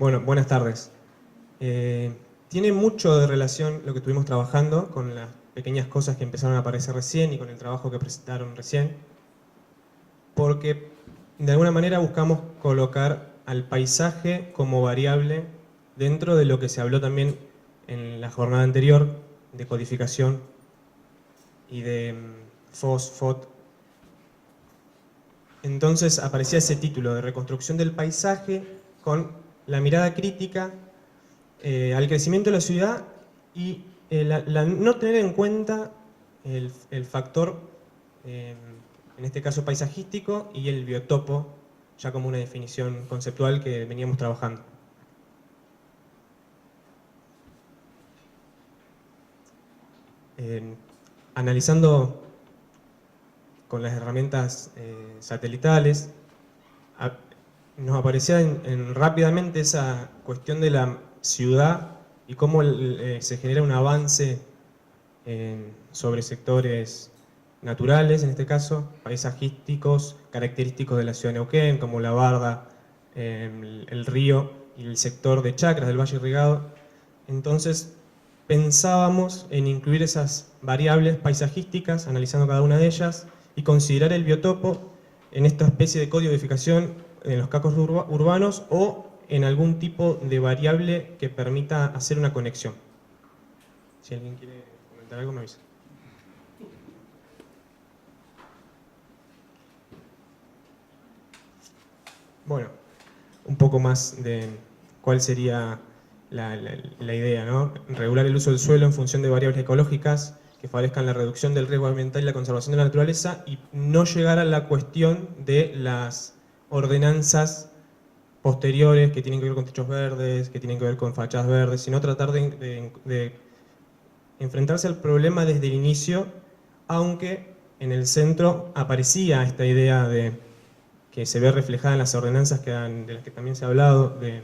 Bueno, buenas tardes. Tiene mucho de relación lo que estuvimos trabajando con las pequeñas cosas que empezaron a aparecer recién y con el trabajo que presentaron recién, porque de alguna manera buscamos colocar al paisaje como variable dentro de lo que se habló también en la jornada anterior de codificación y de FOT. Entonces aparecía ese título de reconstrucción del paisaje con la mirada crítica al crecimiento de la ciudad y no tener en cuenta el factor, en este caso paisajístico, y el biotopo, ya como una definición conceptual que veníamos trabajando. Analizando con las herramientas satelitales, nos aparecía rápidamente esa cuestión de la ciudad y cómo se genera un avance sobre sectores naturales, en este caso, paisajísticos, característicos de la ciudad de Neuquén, como la barda, el río y el sector de chacras del Valle Irrigado. Entonces, pensábamos en incluir esas variables paisajísticas, analizando cada una de ellas, y considerar el biotopo en esta especie de codificación en los cascos urbanos o en algún tipo de variable que permita hacer una conexión. Si alguien quiere comentar algo, me avisa. Bueno, un poco más de cuál sería la idea, ¿no? Regular el uso del suelo en función de variables ecológicas que favorezcan la reducción del riesgo ambiental y la conservación de la naturaleza, y no llegar a la cuestión de las ordenanzas posteriores que tienen que ver con techos verdes, que tienen que ver con fachadas verdes, sino tratar de enfrentarse al problema desde el inicio, aunque en el centro aparecía esta idea que se ve reflejada en las ordenanzas de las que también se ha hablado, de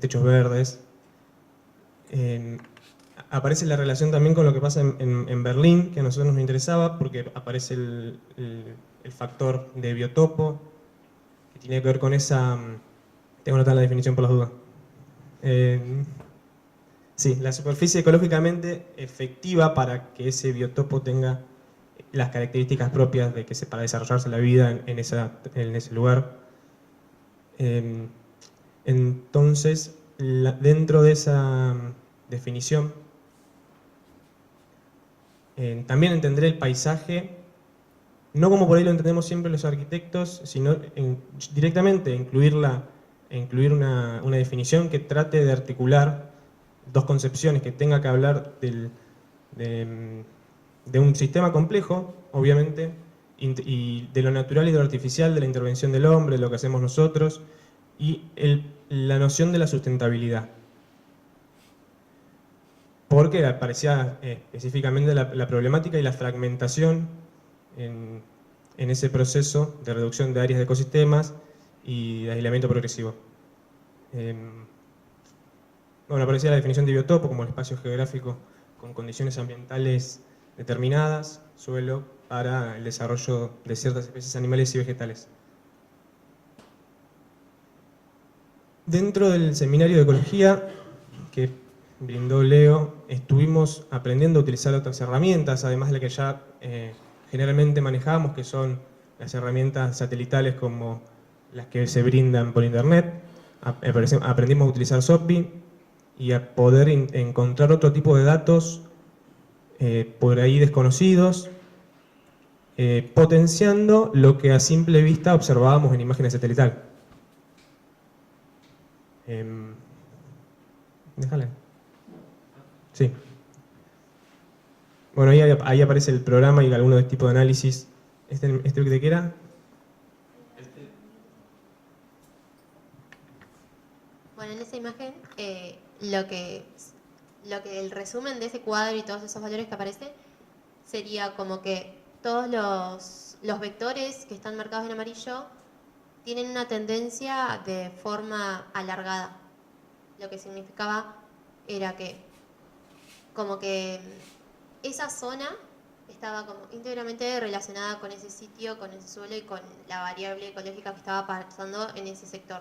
techos verdes. Aparece la relación también con lo que pasa en Berlín, que a nosotros nos interesaba, porque aparece el factor de biotopo, que tiene que ver con esa... Tengo anotada la definición por las dudas. Sí, la superficie ecológicamente efectiva para que ese biotopo tenga las características propias para desarrollarse la vida en ese lugar. Entonces, dentro de esa definición, también entender el paisaje, no como por ahí lo entendemos siempre los arquitectos, sino directamente incluir una definición que trate de articular dos concepciones, que tenga que hablar de un sistema complejo, obviamente, y de lo natural y de lo artificial, de la intervención del hombre, de lo que hacemos nosotros, y la noción de la sustentabilidad. Porque aparecía específicamente la problemática y la fragmentación en ese proceso de reducción de áreas de ecosistemas y de aislamiento progresivo. Bueno, aparecía la definición de biotopo como el espacio geográfico con condiciones ambientales determinadas, suelo, para el desarrollo de ciertas especies animales y vegetales. Dentro del seminario de ecología que brindó Leo, estuvimos aprendiendo a utilizar otras herramientas, además de la que ya generalmente manejamos, que son las herramientas satelitales como las que se brindan por internet. Aprendimos a utilizar SOPI y a poder encontrar otro tipo de datos por ahí desconocidos, potenciando lo que a simple vista observábamos en imágenes satelitales. Déjale. Sí. Bueno, ahí aparece el programa y algunos tipos de análisis. ¿Este de qué era? Bueno, en esa imagen, lo que el resumen de ese cuadro y todos esos valores que aparece sería como que todos los vectores que están marcados en amarillo tienen una tendencia de forma alargada. Lo que significaba era que como que esa zona estaba como íntegramente relacionada con ese sitio, con ese suelo y con la variable ecológica que estaba pasando en ese sector.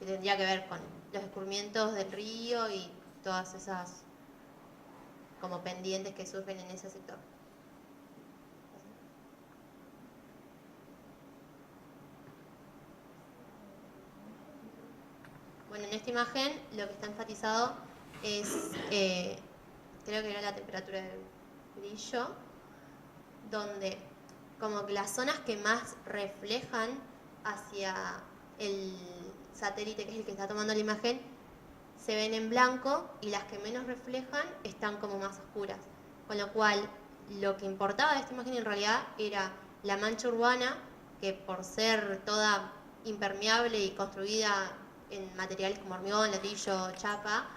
que tendría que ver con los escurrimientos del río y todas esas como pendientes que surgen en ese sector. Bueno, en esta imagen lo que está enfatizado es, creo que era la temperatura de brillo, donde como que las zonas que más reflejan hacia el satélite, que es el que está tomando la imagen, se ven en blanco, y las que menos reflejan están como más oscuras. Con lo cual, lo que importaba de esta imagen en realidad era la mancha urbana, que por ser toda impermeable y construida en materiales como hormigón, ladrillo, chapa,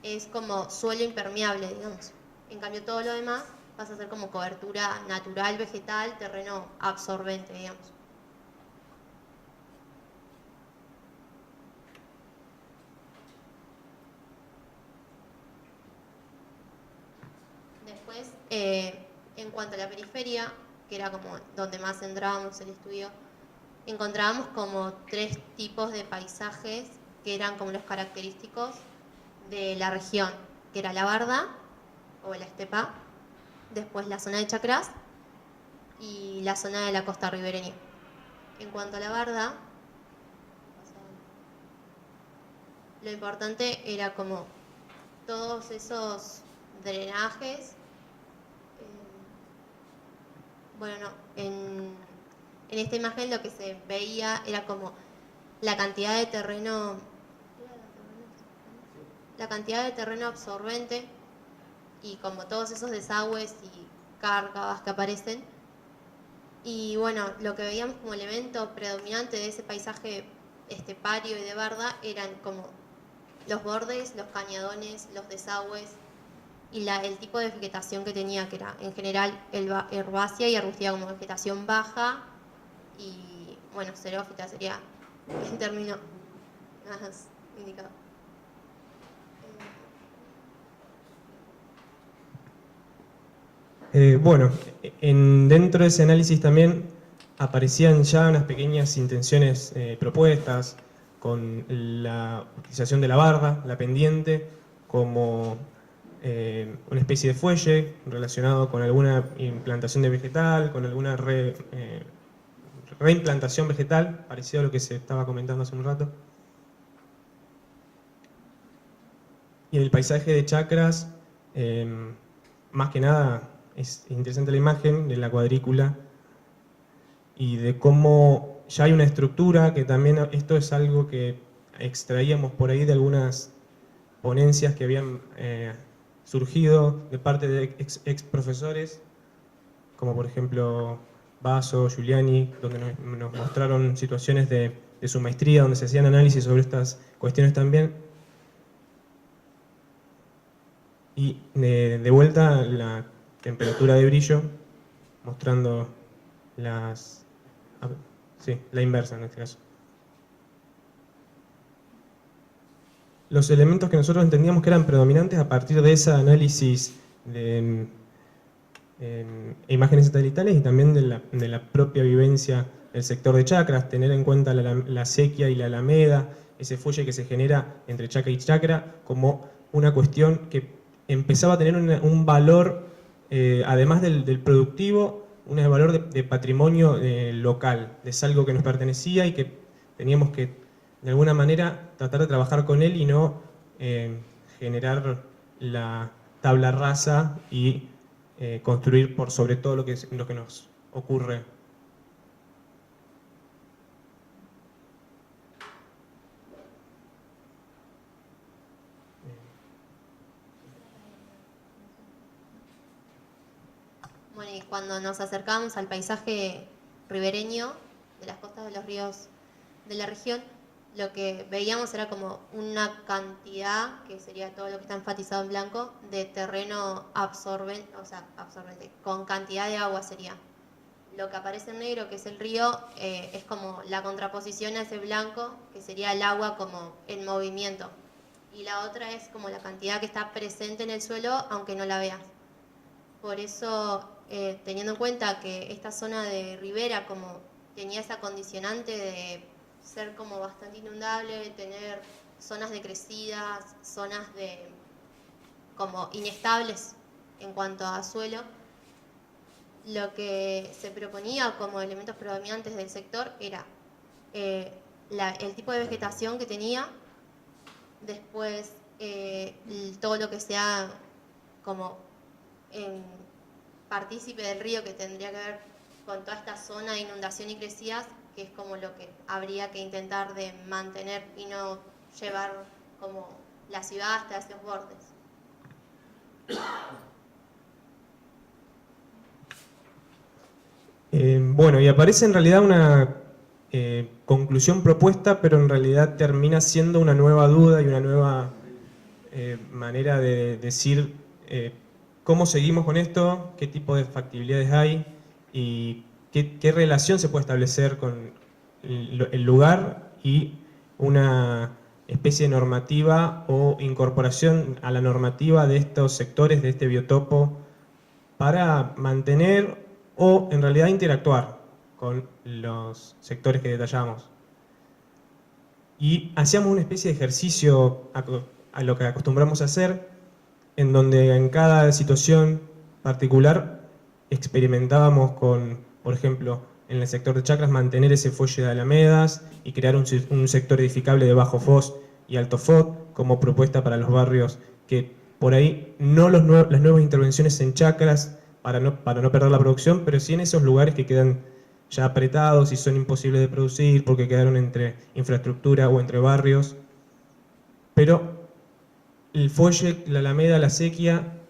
es como suelo impermeable, digamos. En cambio, todo lo demás pasa a ser como cobertura natural, vegetal, terreno absorbente, digamos. Después, en cuanto a la periferia, que era como donde más entrábamos el estudio, encontrábamos como 3 tipos de paisajes que eran como los característicos de la región, que era la barda o la estepa, después la zona de chacras y la zona de la costa ribereña. En cuanto a la barda, lo importante era como todos esos drenajes. Bueno, no, en esta imagen lo que se veía era como la cantidad de terreno absorbente, y como todos esos desagües y cárcavas que aparecen. Y bueno, lo que veíamos como elemento predominante de ese paisaje estepario y de barda eran como los bordes, los cañadones, los desagües y el tipo de vegetación que tenía, que era en general herbácea y arbustiva, como vegetación baja y, bueno, xerófita sería el término más indicado. Bueno, dentro de ese análisis también aparecían ya unas pequeñas intenciones propuestas con la utilización de la barda, la pendiente, como una especie de fuelle relacionado con alguna implantación de vegetal, con alguna reimplantación vegetal, parecido a lo que se estaba comentando hace un rato. Y en el paisaje de chacras, más que nada, es interesante la imagen de la cuadrícula y de cómo ya hay una estructura, que también esto es algo que extraíamos por ahí de algunas ponencias que habían surgido de parte de ex profesores, como por ejemplo Basso, Giuliani, donde nos mostraron situaciones de su maestría, donde se hacían análisis sobre estas cuestiones también. Y de vuelta la temperatura de brillo, mostrando la inversa en este caso. Los elementos que nosotros entendíamos que eran predominantes a partir de ese análisis de imágenes satelitales y también de la propia vivencia del sector de chacras, tener en cuenta la sequía y la alameda, ese fuelle que se genera entre chacra y chacra, como una cuestión que empezaba a tener un valor, además del productivo, un valor de patrimonio local, es algo que nos pertenecía y que teníamos que, de alguna manera, tratar de trabajar con él y no generar la tabla rasa y construir por sobre todo lo que nos ocurre. Bueno, y cuando nos acercamos al paisaje ribereño de las costas de los ríos de la región, lo que veíamos era como una cantidad, que sería todo lo que está enfatizado en blanco, de terreno absorbente, con cantidad de agua sería. Lo que aparece en negro, que es el río, es como la contraposición a ese blanco, que sería el agua como en movimiento. Y la otra es como la cantidad que está presente en el suelo, aunque no la veas. Por eso, teniendo en cuenta que esta zona de ribera como tenía esa condicionante de ser como bastante inundable, tener zonas decrecidas, zonas de como inestables en cuanto a suelo. Lo que se proponía como elementos predominantes del sector era el tipo de vegetación que tenía, después todo lo que sea como partícipe del río, que tendría que ver con toda esta zona de inundación y crecidas, que es como lo que habría que intentar de mantener y no llevar como la ciudad hasta esos bordes. Bueno, y aparece en realidad una conclusión propuesta, pero en realidad termina siendo una nueva duda y una nueva manera de decir cómo seguimos con esto, qué tipo de factibilidades hay y qué relación se puede establecer con el lugar y una especie de normativa o incorporación a la normativa de estos sectores, de este biotopo, para mantener o en realidad interactuar con los sectores que detallamos. Y hacíamos una especie de ejercicio a lo que acostumbramos a hacer, en donde en cada situación particular experimentábamos con, por ejemplo, en el sector de Chacras, mantener ese fuelle de alamedas y crear un sector edificable de bajo FOS y alto FOD como propuesta para los barrios que por ahí no las nuevas intervenciones en Chacras para no perder la producción, pero sí en esos lugares que quedan ya apretados y son imposibles de producir porque quedaron entre infraestructura o entre barrios. Pero el fuelle, la alameda, la acequia,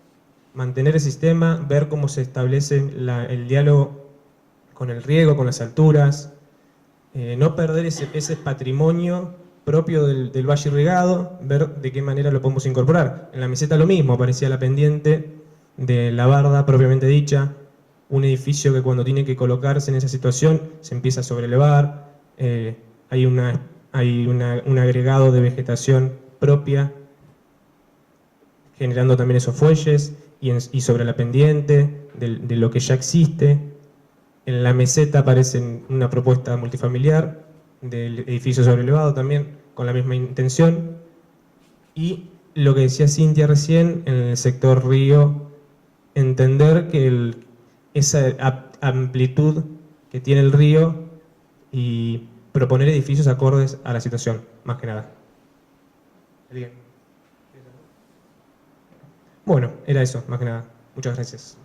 mantener el sistema, ver cómo se establece el diálogo con el riego, con las alturas, no perder ese patrimonio propio del valle irrigado, ver de qué manera lo podemos incorporar. En la meseta lo mismo, aparecía la pendiente de la barda propiamente dicha, un edificio que cuando tiene que colocarse en esa situación se empieza a sobrelevar, hay un agregado de vegetación propia, generando también esos fuelles y sobre la pendiente de lo que ya existe. En la meseta aparece una propuesta multifamiliar del edificio sobrelevado también con la misma intención. Y lo que decía Cintia recién, en el sector río, entender que esa amplitud que tiene el río y proponer edificios acordes a la situación, más que nada. ¿Alguien? Bueno, era eso, más que nada. Muchas gracias.